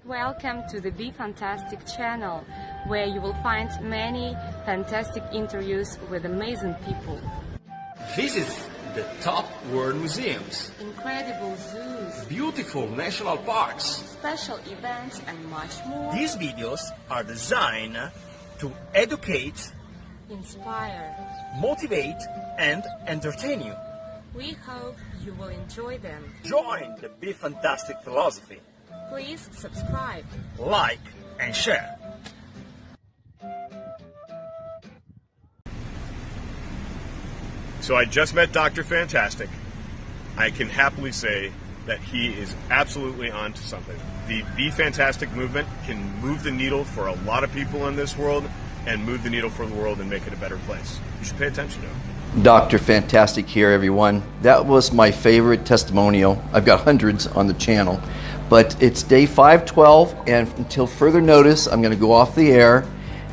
Welcome to the Be Fantastic channel, where you will find many fantastic interviews with amazing people. Visit the top world museums, Incredible zoos, beautiful national parks, special events and much more. These videos are designed to educate, Inspire. motivate, and entertain you. We hope you will enjoy them. Join the Be Fantastic philosophy. Please subscribe. Like and share. So I just met Dr. Fantastic. I can happily say that he is absolutely onto something. The Be Fantastic movement can move the needle for a lot of people in this world and move the needle for the world and make it a better place. You should pay attention to him. Dr. Fantastic here, everyone. That was my favorite testimonial. I've got hundreds on the channel. But it's day 512, and until further notice, I'm going to go off the air,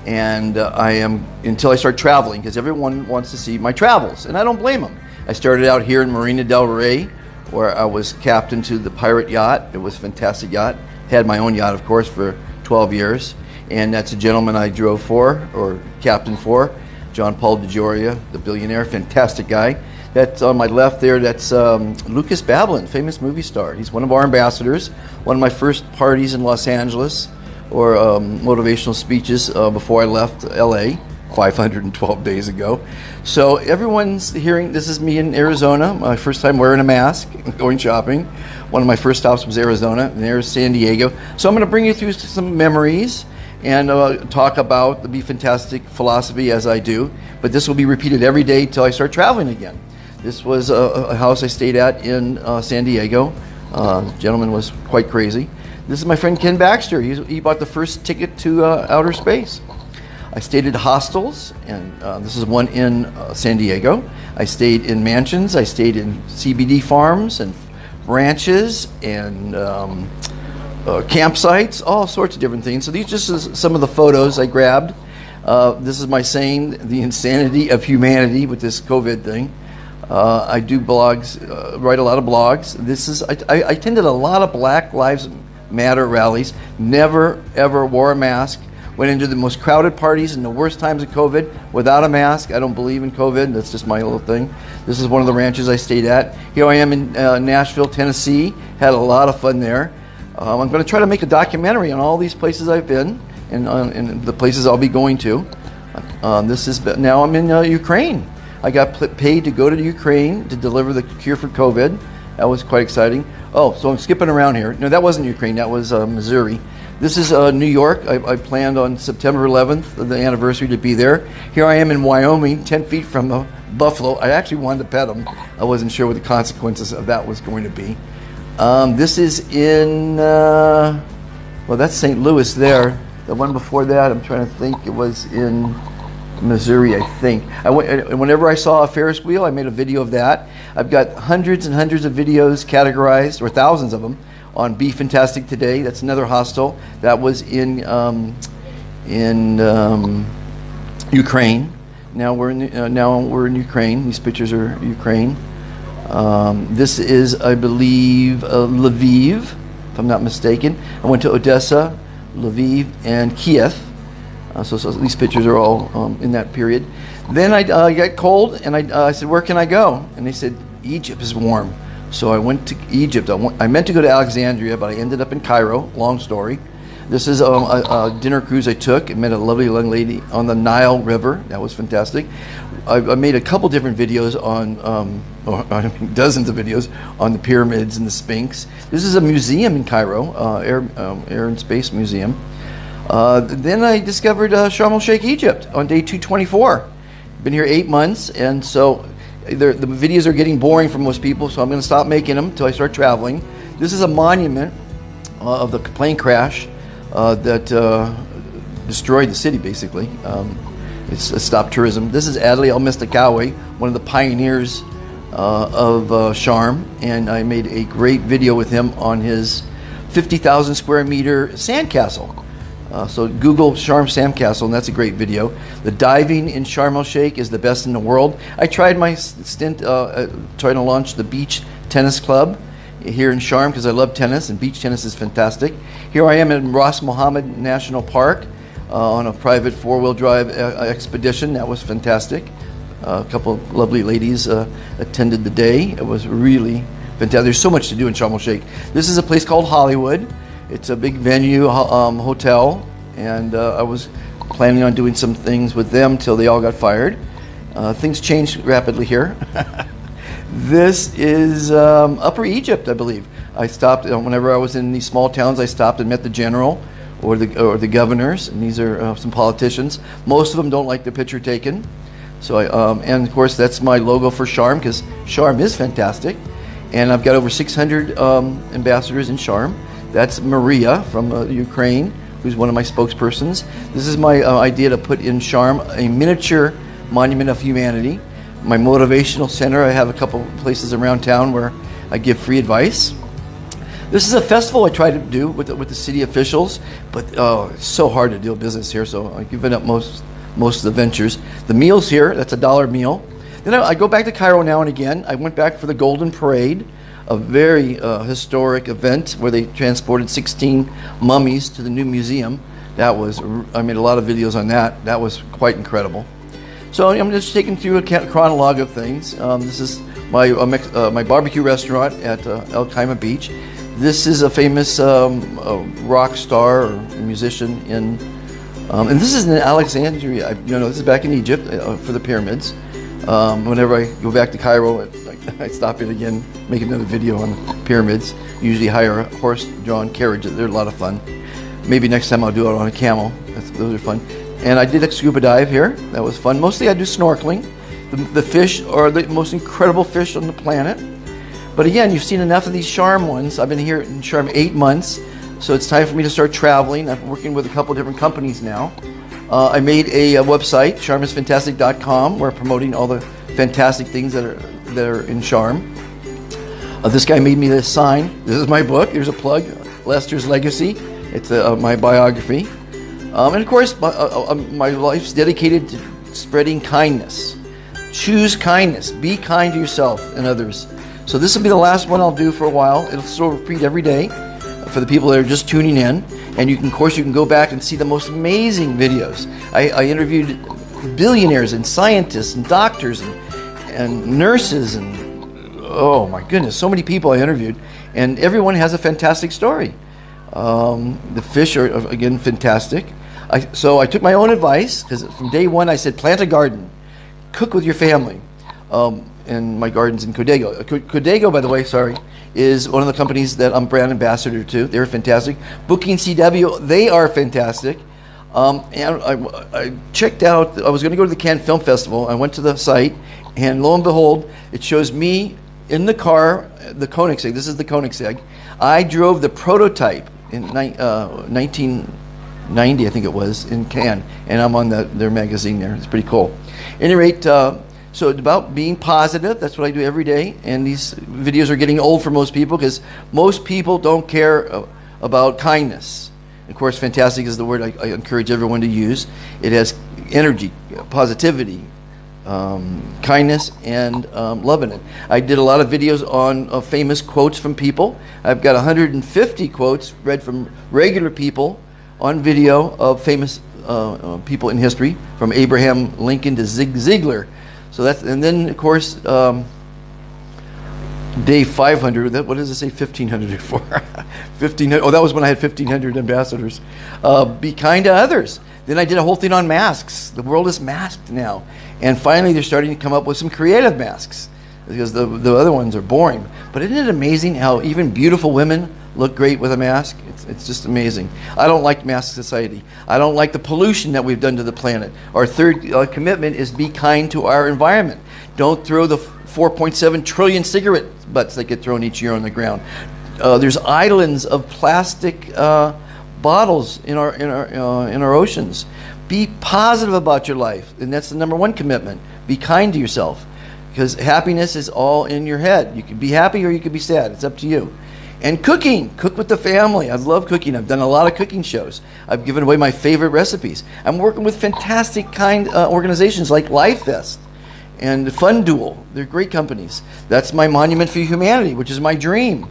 and until I start traveling, because everyone wants to see my travels, and I don't blame them. I started out here in Marina del Rey, where I was captain to the pirate yacht. It was a fantastic yacht. Had my own yacht, of course, for 12 years, and that's a gentleman I drove for, or captain for, John Paul DeGioia, the billionaire, fantastic guy. That's on my left there, that's Lucas Babylon, famous movie star. He's one of our ambassadors. One of my first parties in Los Angeles, or motivational speeches before I left LA 512 days ago. So everyone's hearing, this is me in Arizona, my first time wearing a mask, going shopping. One of my first stops was Arizona, and there's San Diego. So I'm going to bring you through some memories and talk about the Be Fantastic philosophy as I do. But this will be repeated every day till I start traveling again. This was a house I stayed at in San Diego. The gentleman was quite crazy. This is my friend Ken Baxter. He bought the first ticket to outer space. I stayed at hostels, and this is one in San Diego. I stayed in mansions. I stayed in CBD farms and ranches and campsites, all sorts of different things. So these just is some of the photos I grabbed. This is my saying, the insanity of humanity with this COVID thing. I do blogs, write a lot of blogs. I attended a lot of Black Lives Matter rallies. Never, ever wore a mask. Went into the most crowded parties in the worst times of COVID without a mask. I don't believe in COVID. That's just my little thing. This is one of the ranches I stayed at. Here I am in Nashville, Tennessee. Had a lot of fun there. I'm going to try to make a documentary on all these places I've been and the places I'll be going to. Now I'm in Ukraine. I got paid to go to Ukraine to deliver the cure for COVID. That was quite exciting. Oh, so I'm skipping around here. No, that wasn't Ukraine. That was Missouri. This is New York. I planned on September 11th, the anniversary, to be there. Here I am in Wyoming, 10 feet from the buffalo. I actually wanted to pet them. I wasn't sure what the consequences of that was going to be. This is in, well, that's St. Louis there. The one before that, I'm trying to think, it was in Missouri, I think. Whenever I saw a Ferris wheel, I made a video of that. I've got hundreds and hundreds of videos categorized, or thousands of them, on Be Fantastic Today. That's another hostel. That was in Ukraine. Now we're in Ukraine. These pictures are Ukraine. This is, I believe, Lviv, if I'm not mistaken. I went to Odessa, Lviv, and Kiev. So these pictures are all in that period. Then I got cold, and I said, where can I go? And they said, Egypt is warm. So I went to Egypt. I meant to go to Alexandria, but I ended up in Cairo. Long story. This is a dinner cruise I took. I met a lovely young lady on the Nile River. That was fantastic. I made a couple different videos on, dozens of videos on the pyramids and the Sphinx. This is a museum in Cairo, Air and Space Museum. Then I discovered Sharm el-Sheikh, Egypt on day 224. Been here 8 months, and so the videos are getting boring for most people, so I'm going to stop making them until I start traveling. This is a monument of the plane crash that destroyed the city, basically. It's stopped tourism. This is Adley El-Mistakawi, one of the pioneers of Sharm, and I made a great video with him on his 50,000 square meter sandcastle. So Google Sharm Sandcastle, and that's a great video. The diving in Sharm el-Sheikh is the best in the world. I tried my stint trying to launch the beach tennis club, here in Sharm because I love tennis, and beach tennis is fantastic. Here I am in Ras Mohammed National Park on a private four-wheel drive expedition. That was fantastic. A couple of lovely ladies attended the day. It was really fantastic. There's so much to do in Sharm el-Sheikh. This is a place called Hollywood. It's a big venue hotel, and I was planning on doing some things with them till they all got fired. Things changed rapidly here. This is Upper Egypt, I believe. I stopped whenever I was in these small towns. I stopped and met the general or the governors, and these are some politicians. Most of them don't like the picture taken. So and of course that's my logo for Sharm, because Sharm is fantastic, and I've got over 600 ambassadors in Sharm. That's Maria from Ukraine, who's one of my spokespersons. This is my idea to put in Sharm a miniature monument of humanity. My motivational center, I have a couple places around town where I give free advice. This is a festival I try to do with the city officials, but it's so hard to do business here, so I've given up most of the ventures. The meals here, that's $1 meal. Then I go back to Cairo now and again. I went back for the Golden Parade, a very historic event where they transported 16 mummies to the new museum. I made a lot of videos on that. That was quite incredible. So I'm just taking through a chronologue of things. This is my barbecue restaurant at El Kaima Beach. This is a famous rock star or musician and this is in Alexandria. This is back in Egypt for the pyramids. Whenever I go back to Cairo, I stop in again, make another video on the pyramids. Usually hire a horse-drawn carriage. They're a lot of fun. Maybe next time I'll do it on a camel. Those are fun. And I did a scuba dive here. That was fun. Mostly I do snorkeling. The fish are the most incredible fish on the planet. But again, you've seen enough of these Sharm ones. I've been here in Sharm 8 months, so it's time for me to start traveling. I'm working with a couple different companies now. I made a website, sharmisfantastic.com. We're promoting all the fantastic things that are in Sharm. This guy made me this sign. This is my book. Here's a plug, Lester's Legacy. It's my biography. And of course, my life's dedicated to spreading kindness. Choose kindness. Be kind to yourself and others. So this will be the last one I'll do for a while. It'll still repeat every day for the people that are just tuning in. And you can go back and see the most amazing videos. I interviewed billionaires and scientists and doctors and nurses and oh my goodness, so many people I interviewed. And everyone has a fantastic story. The fish are, again, fantastic. So I took my own advice, because from day one I said plant a garden, cook with your family. And my garden's in Codego. Codego, by the way, is one of the companies that I'm brand ambassador to. They're fantastic. Booking CW, they are fantastic. And I checked out, I was going to go to the Cannes Film Festival. I went to the site, and lo and behold, it shows me in the car, the Koenigsegg. This is the Koenigsegg. I drove the prototype in 1990, I think it was, in Cannes, and I'm on their magazine there. It's pretty cool. At any rate, so it's about being positive. That's what I do every day, and these videos are getting old for most people because most people don't care about kindness. Of course, fantastic is the word I encourage everyone to use. It has energy, positivity, kindness, and love in it. I did a lot of videos on famous quotes from people. I've got 150 quotes read from regular people on video of famous people in history, from Abraham Lincoln to Zig Ziglar. So that's, and then of course, day 500. What does it say 1500 for? 1500. Oh, that was when I had 1500 ambassadors. Be kind to others. Then I did a whole thing on masks. The world is masked now, and finally they're starting to come up with some creative masks because the other ones are boring. But isn't it amazing how even beautiful women look great with a mask? It's just amazing. I don't like mask society. I don't like the pollution that we've done to the planet. Our third commitment is be kind to our environment. Don't throw the 4.7 trillion cigarette butts that get thrown each year on the ground. There's islands of plastic bottles in our oceans. Be positive about your life, and that's the number one commitment. Be kind to yourself, because happiness is all in your head. You can be happy or you can be sad. It's up to you. And cooking. Cook with the family. I love cooking. I've done a lot of cooking shows. I've given away my favorite recipes. I'm working with fantastic organizations like LifeVest and Fun Duel. They're great companies. That's my Monument for Humanity, which is my dream.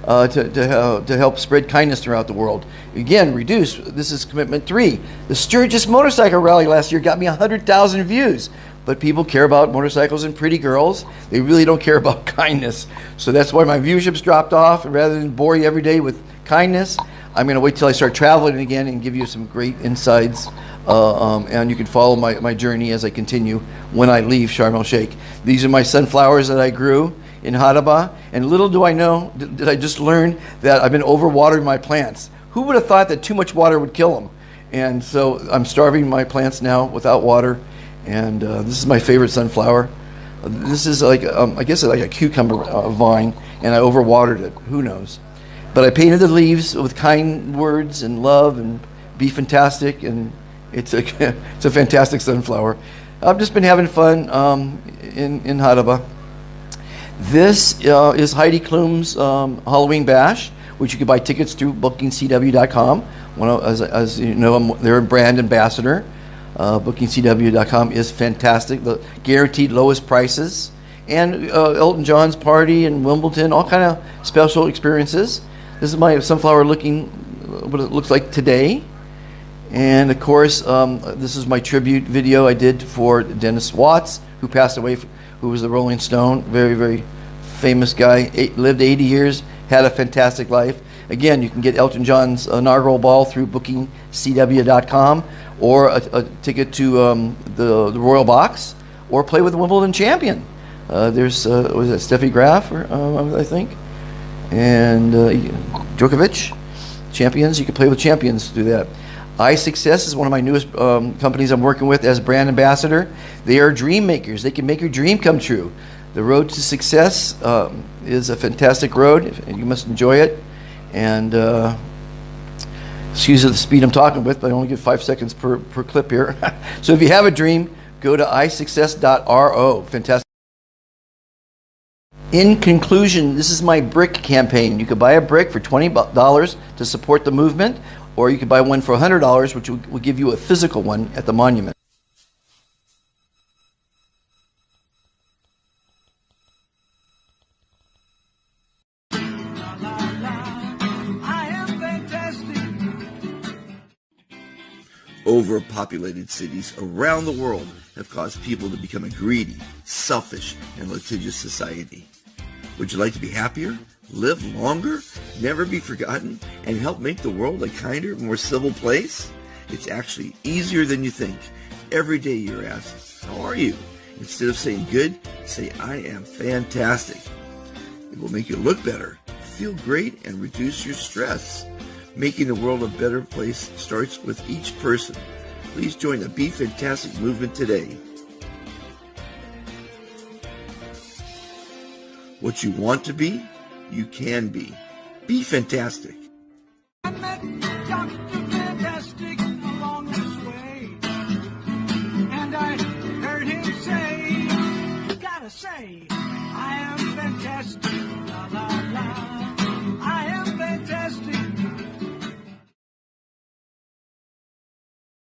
to help spread kindness throughout the world. Again, reduce. This is commitment 3. The Sturgis Motorcycle Rally last year got me 100,000 views. But people care about motorcycles and pretty girls. They really don't care about kindness. So that's why my viewership's dropped off. And rather than bore you every day with kindness, I'm going to wait till I start traveling again and give you some great insights. And you can follow my journey as I continue when I leave Sharm el-Sheikh. These are my sunflowers that I grew in Hadaba. And little do I know, did I just learn that I've been overwatering my plants. Who would have thought that too much water would kill them? And so I'm starving my plants now without water. And this is my favorite sunflower. This is like, I guess like a cucumber vine, and I overwatered it. Who knows? But I painted the leaves with kind words and love and be fantastic, and it's a fantastic sunflower. I've just been having fun in Hadaba. This is Heidi Klum's Halloween Bash, which you can buy tickets through bookingcw.com. As you know, they're a brand ambassador. Bookingcw.com is fantastic. The guaranteed lowest prices, and Elton John's party in Wimbledon, all kind of special experiences. This is my sunflower looking what it looks like today. And of course, this is my tribute video I did for Dennis Watts, who passed away, who was the Rolling Stone, very, very famous guy, lived 80 years, had a fantastic life. Again, you can get Elton John's inaugural ball through bookingcw.com, or a ticket to the Royal Box, or play with the Wimbledon champion. There's was it Steffi Graf, I think, and Djokovic, champions. You can play with champions to do that. iSuccess is one of my newest companies I'm working with as brand ambassador. They are dream makers. They can make your dream come true. The road to success is a fantastic road. You must enjoy it. And excuse the speed I'm talking with, but I only give 5 seconds per clip here. So if you have a dream, go to iSuccess.ro. Fantastic. In conclusion, this is my brick campaign. You could buy a brick for $20 to support the movement, or you could buy one for $100, which will give you a physical one at the monument. Overpopulated cities around the world have caused people to become a greedy, selfish, and litigious society. Would you like to be happier, live longer, never be forgotten, and help make the world a kinder, more civil place? It's actually easier than you think. Every day you're asked, how are you? Instead of saying good, say, I am fantastic. It will make you look better, feel great, and reduce your stress. Making the world a better place starts with each person. Please join the Be Fantastic movement today. What you want to be, you can be. Be fantastic. I met Dr. Fantastic along this way, and I heard him say, gotta say, I am fantastic, la la la.